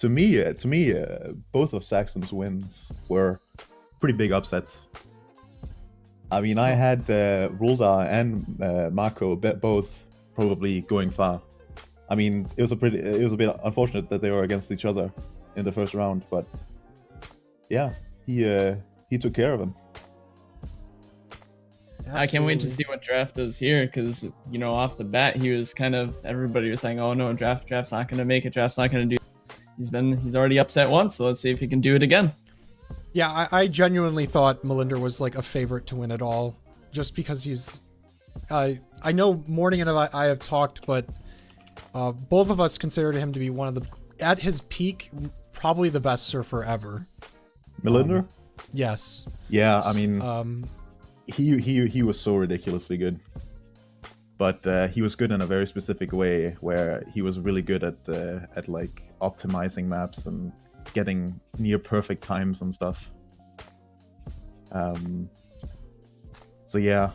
both of Saxon's wins were pretty big upsets. I mean, I had Ruldar and Marco both probably going far. I mean, it was a bit unfortunate that they were against each other in the first round, but yeah, he took care of him. Absolutely. I can't wait to see what Draph does here, because off the bat he was everybody was saying, oh no, Draph's not gonna make it, Draph's not gonna do it. He's already upset once, so let's see if he can do it again. Yeah, I genuinely thought Molinder was like a favorite to win it all, just because he's I know Morning and I have talked, but both of us considered him to be one of the, at his peak, probably the best surfer ever. Molinder? Yes. Yeah, I mean, he was so ridiculously good, but he was good in a very specific way, where he was really good at like optimizing maps and getting near perfect times and stuff. So yeah,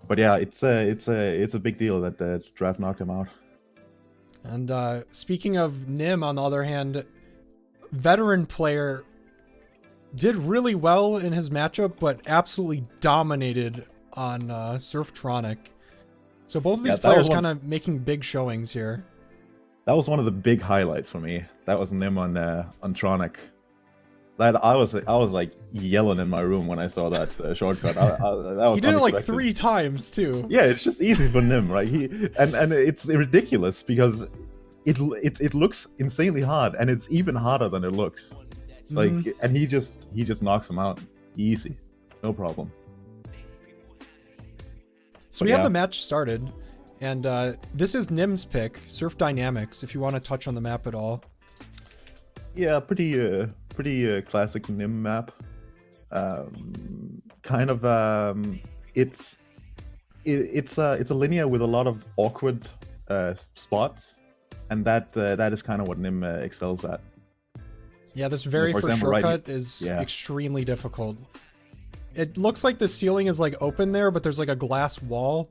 but yeah, it's a big deal that the Draph knocked him out. And speaking of niyhM, on the other hand, veteran player did really well in his matchup, but absolutely dominated on Surftronic. So both of these players kind of making big showings here. That was one of the big highlights for me. That was niyhM on Tronic. That I was like yelling in my room when I saw that shortcut. That was he did it like 3 times too. Yeah, it's just easy for niyhM, right? And it's ridiculous because it looks insanely hard, and it's even harder than it looks. Like, and he just knocks him out easy, no problem. So we have the match started, and this is niyhM's pick, Surf Dynamics. If you want to touch on the map at all. Yeah, pretty classic niyhM map. Kind of it's a linear with a lot of awkward spots, and that is kind of what niyhM excels at. Yeah, this very first shortcut is extremely difficult. It looks like the ceiling is like open there, but there's like a glass wall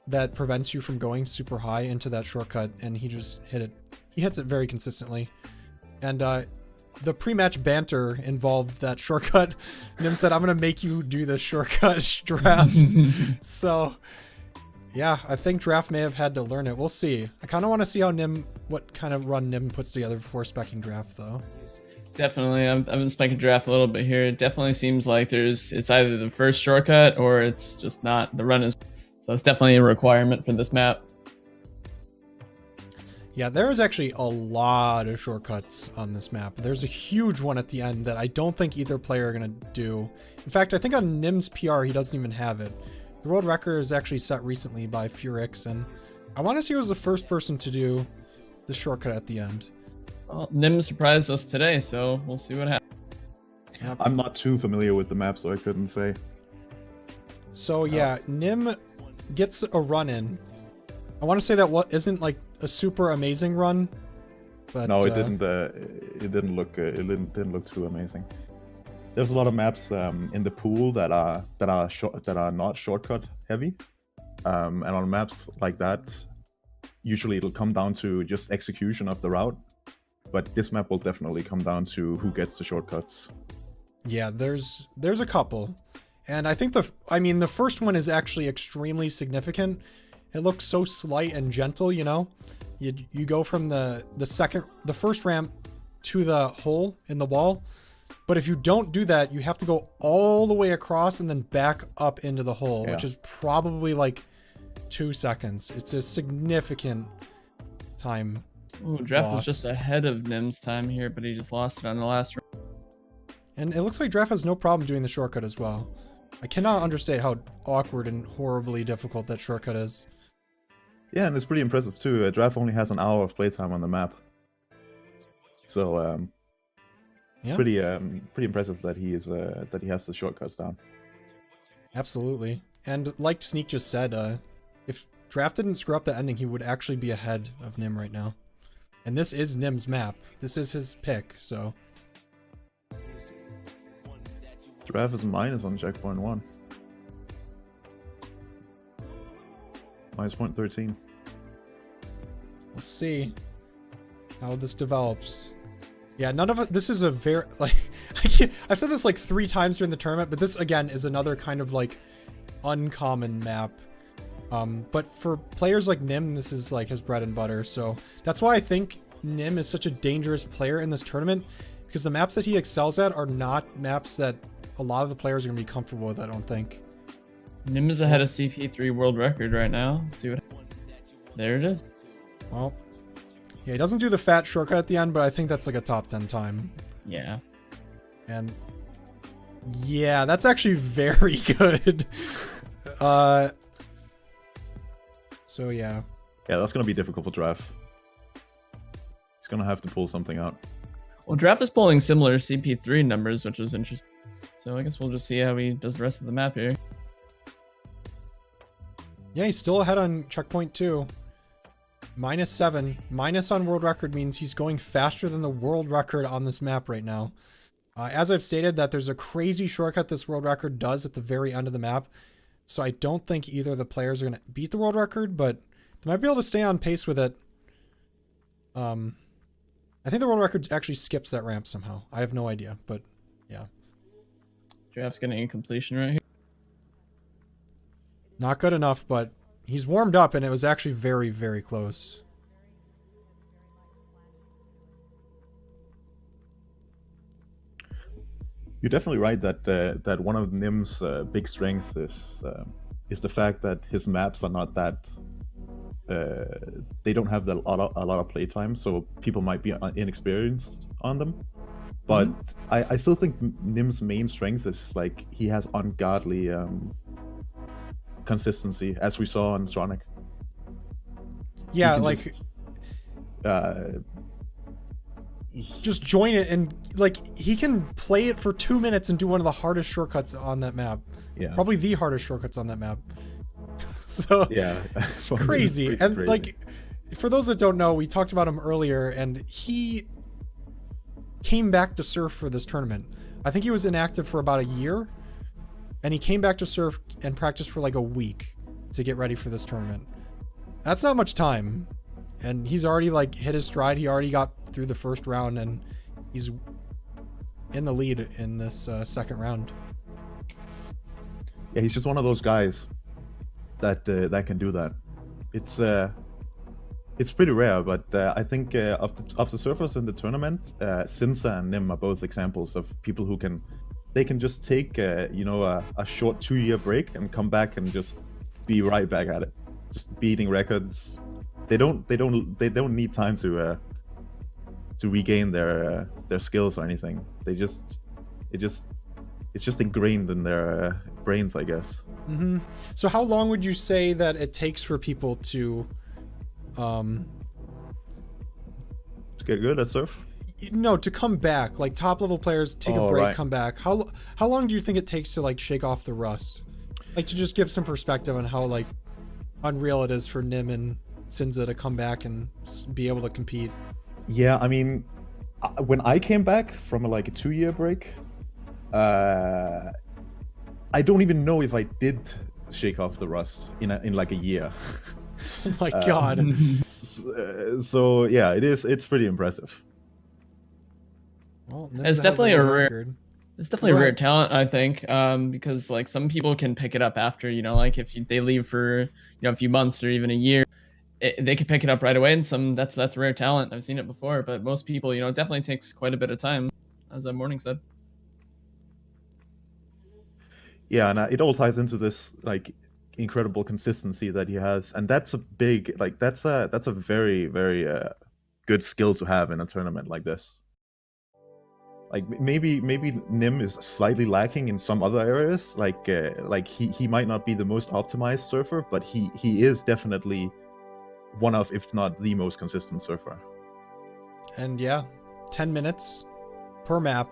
that prevents you from going super high into that shortcut, and he just hit it. He hits it very consistently. And the pre-match banter involved that shortcut. niyhM said, I'm going to make you do the shortcut Draph. So, yeah, I think Draph may have had to learn it. We'll see. I kind of want to see how what kind of run niyhM puts together before specking Draph, though. Definitely. I've been specking Draph a little bit here. It definitely seems like it's either the first shortcut or it's just not. The run is... So it's definitely a requirement for this map. Yeah, there is actually a lot of shortcuts on this map. There's a huge one at the end that I don't think either player are going to do. In fact, I think on niyhM's PR, he doesn't even have it. The world record is actually set recently by Furix, and I want to see who was the first person to do the shortcut at the end. Well, niyhM surprised us today, so we'll see what happens. Yep. I'm not too familiar with the map, so I couldn't say. So yeah, niyhM gets a run in. I want to say that what isn't like a super amazing run, but no, it didn't. It didn't look. It didn't look too amazing. There's a lot of maps in the pool that are not shortcut heavy, and on maps like that, usually it'll come down to just execution of the route. But this map will definitely come down to who gets the shortcuts. Yeah, there's a couple, and I think the first one is actually extremely significant. It looks so slight and gentle, you know. You go from the first ramp to the hole in the wall, but if you don't do that, you have to go all the way across and then back up into the hole, which is probably like 2 seconds. It's a significant time. Oh, Draph was just ahead of niyhM's time here, but he just lost it on the last round. And it looks like Draph has no problem doing the shortcut as well. I cannot understate how awkward and horribly difficult that shortcut is. Yeah, and it's pretty impressive too. Draph only has an hour of playtime on the map, so it's pretty impressive that he has the shortcuts down. Absolutely, and like Sneak just said, if Draph didn't screw up the ending, he would actually be ahead of niyhM right now. And this is niyhM's map. This is his pick, so. Draph is minus on checkpoint 1. Minus point 13. We'll see. how this develops. Yeah, none of it. This is a very like I've said this like 3 times during the tournament, but this again is another kind of like uncommon map. But for players like niyhM, this is like his bread and butter. So that's why I think niyhM is such a dangerous player in this tournament, because the maps that he excels at are not maps that a lot of the players are gonna be comfortable with. I don't think. niyhM is ahead of CP3 world record right now. Let's see what. There it is. Well. Yeah, he doesn't do the fat shortcut at the end, but I think that's like a top 10 time. Yeah. And yeah, that's actually very good. So yeah. Yeah, that's gonna be difficult for Draph. He's gonna have to pull something out. Well, Draph is pulling similar CP3 numbers, which is interesting. So I guess we'll just see how he does the rest of the map here. Yeah, he's still ahead on checkpoint 2. -7. Minus on world record means he's going faster than the world record on this map right now. As I've stated, that there's a crazy shortcut this world record does at the very end of the map. So I don't think either of the players are going to beat the world record, but they might be able to stay on pace with it. I think the world record actually skips that ramp somehow. I have no idea, but yeah. Draph's getting a completion right here. Not good enough, but he's warmed up, and it was actually very, very close. You're definitely right that that one of niyhM's big strengths is the fact that his maps are not that. They don't have a lot of playtime, so people might be inexperienced on them. But I still think niyhM's main strength is like he has ungodly consistency, as we saw on Sonic. Yeah, like just join it, and like he can play it for 2 minutes and do one of the hardest shortcuts on that map. Yeah, probably the hardest shortcuts on that map. So yeah, it's crazy. And crazy. Like, for those that don't know, we talked about him earlier, and he came back to surf for this tournament. I think he was inactive for about a year, and he came back to surf and practice for like a week to get ready for this tournament. That's not much time, and he's already like hit his stride. He already got through the first round, and he's in the lead in this second round. Yeah, he's just one of those guys that that can do that. It's pretty rare, but I think of the surfers in the tournament, Sinsa and niyhM are both examples of people who can just take you know, a short 2-year break and come back and just be right back at it, just beating records. They don't need time to regain their skills or anything. It's just ingrained in their brains, I guess. Mm-hmm. So how long would you say that it takes for people to get good at surf? No, to come back. Like top level players take a break, right. Come back. How long do you think it takes to like shake off the rust? Like to just give some perspective on how like unreal it is for niyhM and Sinza to come back and be able to compete. Yeah, I mean, when I came back from like a 2-year break, I don't even know if I did shake off the rust in like a year. Oh my god. So yeah, it's pretty impressive. Well, it's definitely a rare talent, I think, because like some people can pick it up after, you know, like if they leave for, you know, a few months or even a year, they can pick it up right away, and that's a rare talent. I've seen it before, but most people, you know, it definitely takes quite a bit of time, as Morning said. Yeah, and it all ties into this like incredible consistency that he has, and that's a big that's a very, very good skill to have in a tournament like this. Like maybe niyhM is slightly lacking in some other areas, like he might not be the most optimized surfer, but he is definitely one of, if not the most consistent surfer. And yeah, 10 minutes per map.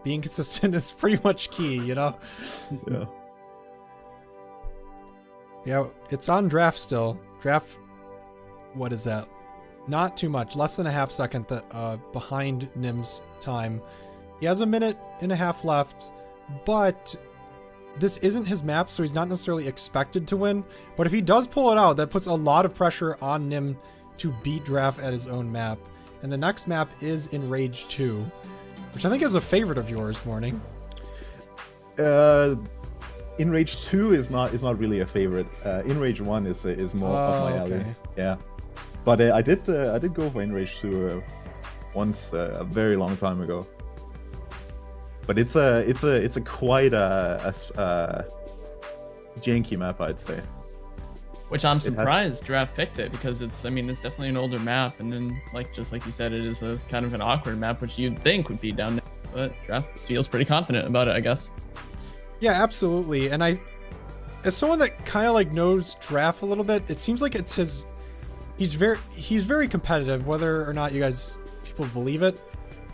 Being consistent is pretty much key, you know? Yeah. Yeah, it's on Draph still. Draph, what is that? Not too much. Less than a half second behind niyhM's time. He has 1.5 minutes left, but this isn't his map, so he's not necessarily expected to win. But if he does pull it out, that puts a lot of pressure on niyhM to beat Draph at his own map. And the next map is Enrage 2, which I think is a favorite of yours, Morning. Enrage 2 is not really a favorite. Enrage 1 is more up my alley. Okay. Yeah, but I did go for Enrage 2 once a very long time ago. But it's a quite a janky map, I'd say. Which I'm surprised Draph picked it, because it's definitely an older map, and then just like you said, it is a kind of an awkward map, which you'd think would be down there. But Draph feels pretty confident about it, I guess. Yeah, absolutely. And as someone that kind of knows Draph a little bit, it seems like it's his. He's very competitive, whether or not people believe it.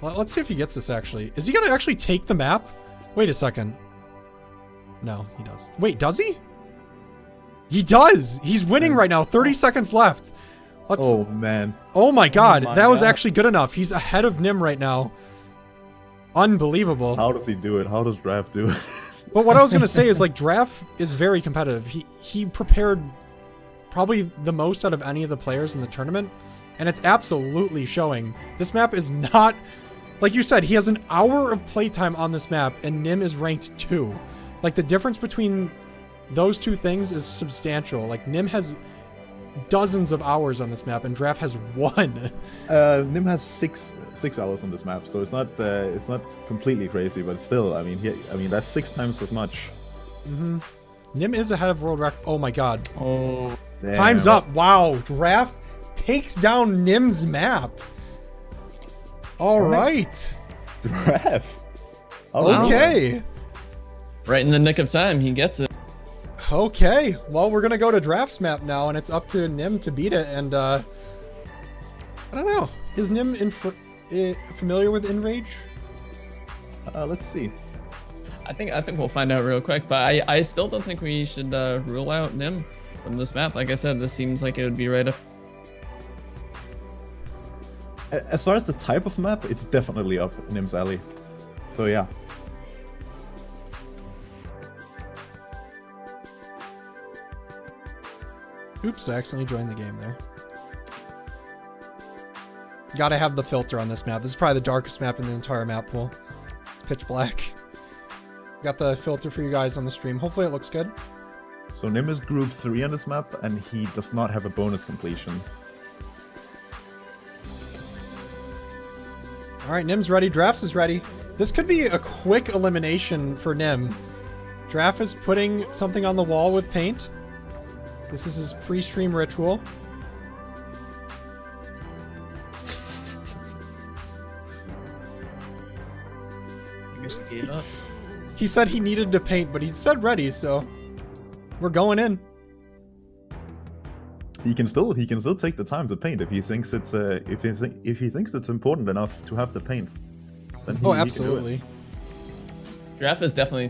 Well, let's see if he gets this actually. Is he gonna actually take the map? Wait a second. No, he does. Wait, does he? He does! He's winning right now. 30 seconds left. Oh, man. Oh my god. That was actually good enough. He's ahead of niyhM right now. Unbelievable. How does he do it? How does Draph do it? But what I was going to say is Draph is very competitive. He prepared probably the most out of any of the players in the tournament. And it's absolutely showing. This map is not... Like you said, he has an hour of playtime on this map, and niyhM is ranked 2. The difference between those two things is substantial. niyhM has dozens of hours on this map, and Draph has 1. niyhM has six hours on this map, so it's not completely crazy, but still, that's 6 times as much. Mm-hmm. niyhM is ahead of world record. Oh my god. Oh, damn. Time's up. Wow, Draph takes down niyhM's map. All right. Draph. Okay. Right in the nick of time, he gets it. Okay, well, we're gonna go to Draph's map now, and it's up to niyhM to beat it. And I don't know, is niyhM familiar with Enrage? Let's see. I think we'll find out real quick, but I still don't think we should rule out niyhM from this map. Like I said, this seems like it would be right up. As far as the type of map, it's definitely up niyhM's alley. So yeah. Oops, I accidentally joined the game there. Gotta have the filter on this map. This is probably the darkest map in the entire map pool. It's pitch black. Got the filter for you guys on the stream. Hopefully it looks good. So niyhM is group 3 on this map, and he does not have a bonus completion. Alright, niyhM's ready. Draph's is ready. This could be a quick elimination for niyhM. Draph is putting something on the wall with paint. This is his pre-stream ritual. I guess he gave up. He said he needed to paint, but he said ready, so we're going in. He can still take the time to paint if he thinks it's if he thinks it's important enough to have the paint. Then absolutely. Draph has definitely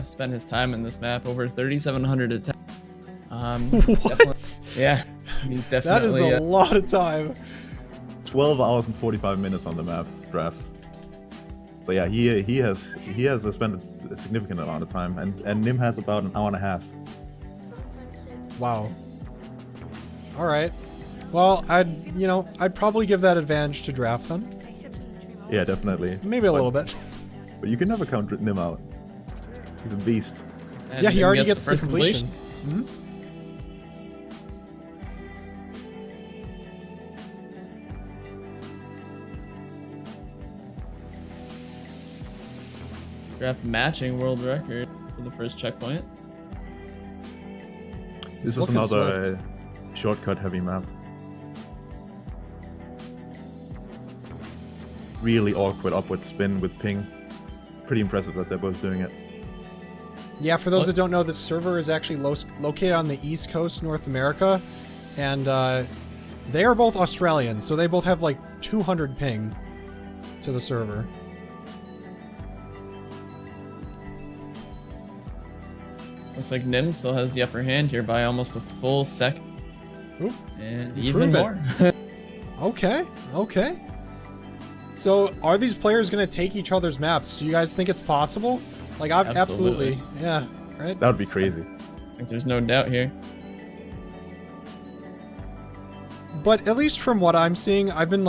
spent his time in this map, over 3,700 attempts. What? Yeah, he's definitely. That is a lot of time. 12 hours and 45 minutes on the map, Draph. So yeah, he has spent a significant amount of time, and niyhM has about an hour and a half. Wow. All right. Well, I'd probably give that advantage to Draph then. Yeah, definitely. Maybe a little bit. But you can never count niyhM out. He's a beast. And yeah, he already gets the completion. Mm-hmm. Draph matching world record for the first checkpoint. This is another shortcut heavy map. Really awkward upward spin with ping. Pretty impressive that they're both doing it. Yeah, for those that don't know, this server is actually located on the East Coast, North America, and they are both Australian, so they both have 200 ping to the server. Looks like niyhM still has the upper hand here by almost a full second. Oop, and even more. Okay. So, are these players going to take each other's maps? Do you guys think it's possible? Absolutely. Yeah, right? That would be crazy. I think there's no doubt here. But at least from what I'm seeing, I've been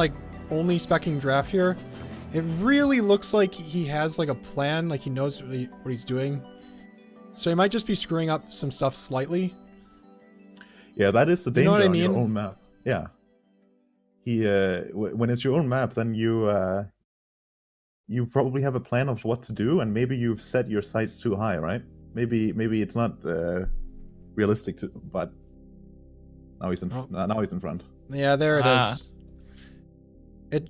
only speccing Draph here, it really looks like he has like a plan, like he knows what he's doing. So he might just be screwing up some stuff slightly. Yeah, that is the danger on your own map. Yeah. When it's your own map, then you probably have a plan of what to do, and maybe you've set your sights too high, right? Maybe it's not realistic to, but now he's in front. Yeah, there it is.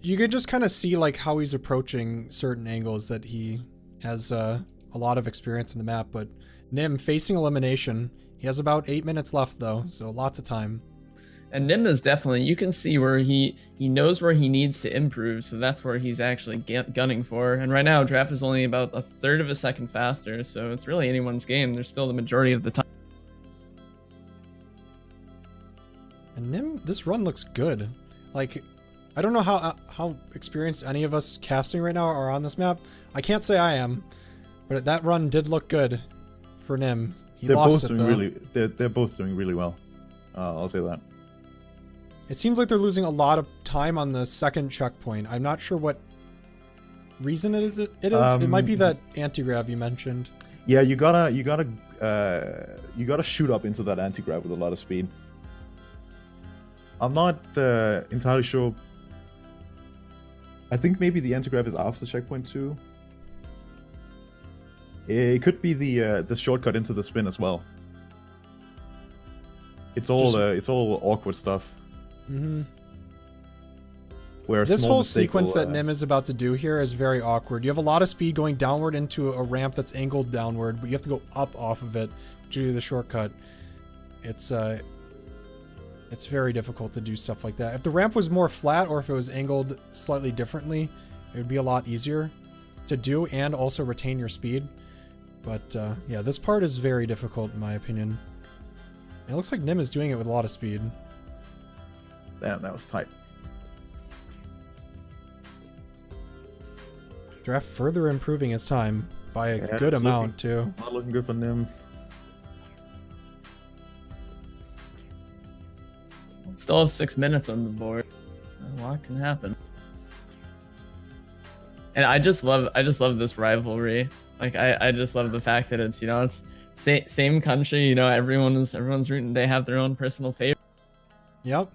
You can just kind of see like how he's approaching certain angles, that he has a lot of experience in the map. But niyhM facing elimination. He has about 8 minutes left though, so lots of time. And niyhM is definitely, you can see where he knows where he needs to improve, so that's where he's actually gunning for. And right now, Draph is only about a third of a second faster, so it's really anyone's game. There's still the majority of the time. And niyhM, this run looks good. Like, I don't know how experienced any of us casting right now are on this map. I can't say I am, but that run did look good for niyhM. They're both doing really well. I'll say that. It seems like they're losing a lot of time on the second checkpoint. I'm not sure what reason it is. It might be that anti-grav you mentioned. Yeah, you gotta shoot up into that anti-grav with a lot of speed. I'm not entirely sure. I think maybe the anti-grav is after checkpoint 2. It could be the shortcut into the spin as well. It's all awkward stuff. Mm-hmm. Where this whole sequence that niyhM is about to do here is very awkward. You have a lot of speed going downward into a ramp that's angled downward, but you have to go up off of it to do the shortcut. It's very difficult to do stuff like that. If the ramp was more flat, or if it was angled slightly differently, it would be a lot easier to do and also retain your speed. But yeah, this part is very difficult in my opinion. It looks like niyhM is doing it with a lot of speed. Damn, that was tight. Draph further improving his time by a good amount too. Not looking good for niyhM. Still have 6 minutes on the board. A lot can happen. And I just love this rivalry. Like I just love the fact that it's, you know, it's same country, you know, everyone's rooting, they have their own personal favorite. Yep.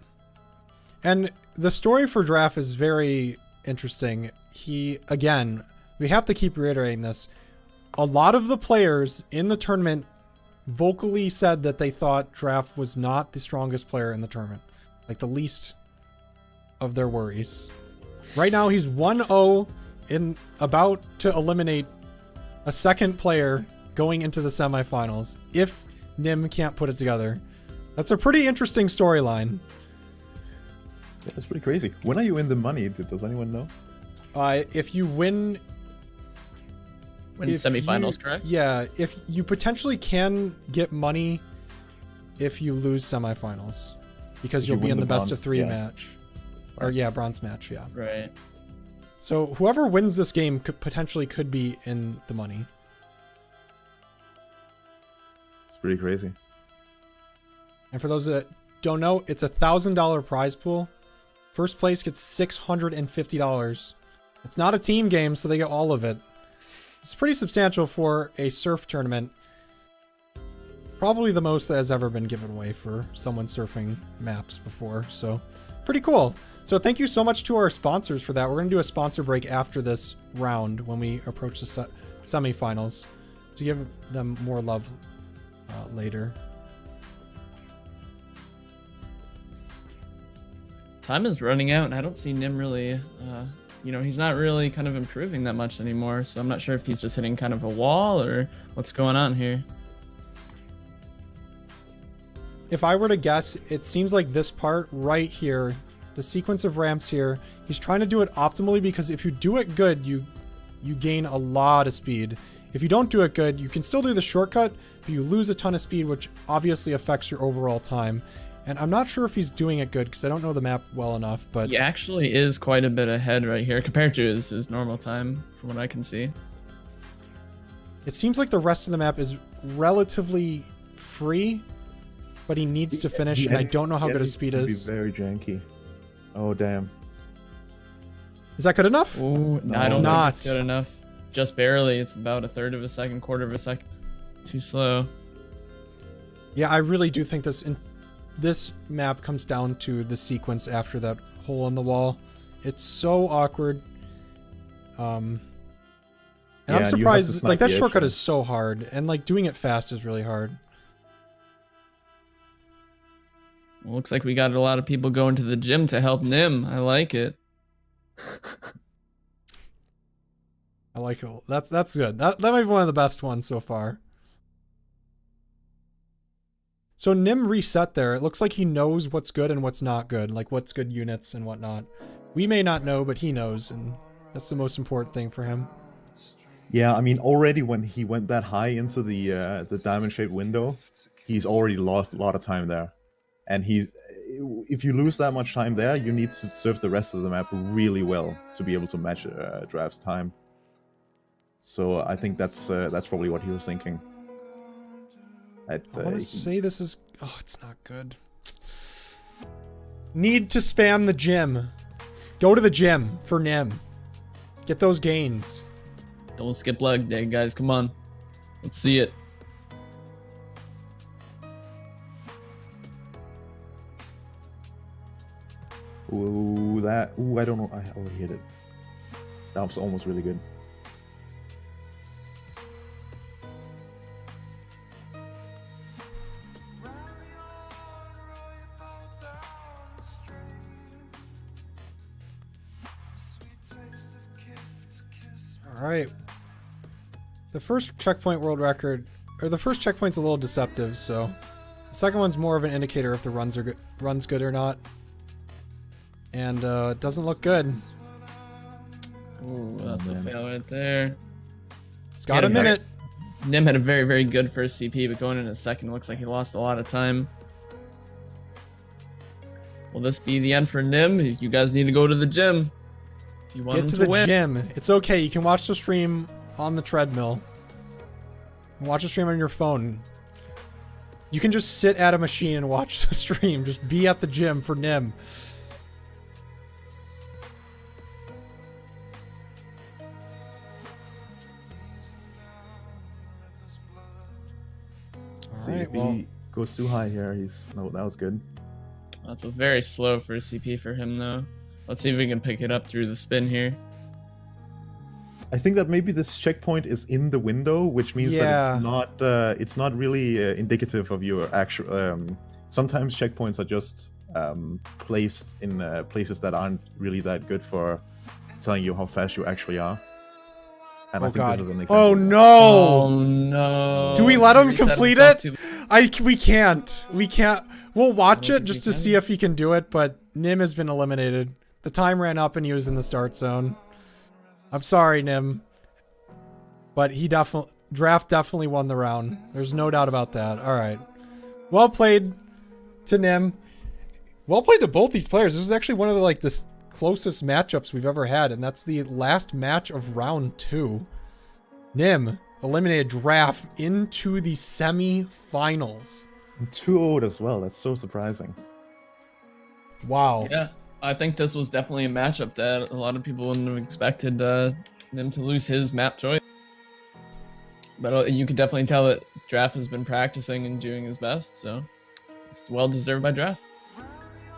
And the story for Draph is very interesting. Again, we have to keep reiterating this. A lot of the players in the tournament vocally said that they thought Draph was not the strongest player in the tournament. Like the least of their worries. Right now he's 1-0 in about to eliminate a second player going into the semifinals if niyhM can't put it together. That's a pretty interesting storyline. Yeah, that's pretty crazy. When are you in the money? Does anyone know? If you win semifinals, correct? Yeah, if you potentially can get money if you lose semifinals, because you'll be in the best of 3 match. Right. Or yeah, bronze match, yeah. Right. So whoever wins this game could be in the money. It's pretty crazy. And for those that don't know, it's a $1,000 prize pool. First place gets $650. It's not a team game, so they get all of it. It's pretty substantial for a surf tournament. Probably the most that has ever been given away for someone surfing maps before. So pretty cool. So thank you so much to our sponsors for that. We're going to do a sponsor break after this round when we approach the semifinals to give them more love later. Time is running out, and I don't see niyhM really, you know, he's not really kind of improving that much anymore, so I'm not sure if he's just hitting kind of a wall or what's going on here. If I were to guess, it seems like this part right here, the sequence of ramps here, he's trying to do it optimally, because if you do it good, you gain a lot of speed. If you don't do it good, you can still do the shortcut, but you lose a ton of speed, which obviously affects your overall time. And I'm not sure if he's doing it good because I don't know the map well enough, but he actually is quite a bit ahead right here compared to his normal time, from what I can see. It seems like the rest of the map is relatively free, but he needs to finish, and I don't know how good his speed is. Be very janky. Oh damn! Is that good enough? Ooh, no, I don't think it's good enough. Just barely. It's about a third of a second, quarter of a second. Too slow. Yeah, I really do think this map comes down to the sequence after that hole in the wall. It's so awkward. And I'm surprised, like, that shortcut is so hard, and like doing it fast is really hard. Well, looks like we got a lot of people going to the gym to help niyhM. I like it. I like it. That's good. That might be one of the best ones so far. So niyhM reset there. It looks like he knows what's good and what's not good, like what's good units and whatnot. We may not know, but he knows, and that's the most important thing for him. Yeah, I mean, already when he went that high into the diamond-shaped window, he's already lost a lot of time there. And if you lose that much time there, you need to surf the rest of the map really well to be able to match Draph's time. So I think that's probably what he was thinking. I want to say this is... Oh, it's not good. Need to spam the gym. Go to the gym for niyhM. Get those gains. Don't skip leg day, guys. Come on. Let's see it. Ooh, I don't know. I already hit it. That was almost really good. All right. The first checkpoint world record, or the first checkpoint's a little deceptive, so the second one's more of an indicator if the run's good or not. And it doesn't look good. Ooh, that's a fail right there. It's got a minute. niyhM had a very, very good first CP, but going in a second looks like he lost a lot of time. Will this be the end for niyhM? You guys need to go to the gym. You want Get to the gym. It's okay. You can watch the stream on the treadmill. Watch the stream on your phone. You can just sit at a machine and watch the stream. Just be at the gym for niyhM. If he goes too high here, that was good. That's a very slow first CP for him, though. Let's see if we can pick it up through the spin here. I think that maybe this checkpoint is in the window, which means that it's not really indicative of your actual. Sometimes checkpoints are just placed in places that aren't really that good for telling you how fast you actually are. And oh I think god! This is an example. Oh no! Oh no! Do we let him complete it? We can't. We can't. We'll watch it just to see if he can do it. But niyhM has been eliminated. The time ran up and he was in the start zone. I'm sorry, niyhM. But Draph definitely won the round. There's no doubt about that. All right. Well played to niyhM. Well played to both these players. This is actually one of the closest matchups we've ever had, and that's the last match of round 2. niyhM eliminated Draph into the semi-finals. 2-0 as well. That's so surprising. Wow. Yeah, I think this was definitely a matchup that a lot of people wouldn't have expected him to lose his map choice. But you could definitely tell that Draph has been practicing and doing his best, so it's well deserved by Draph.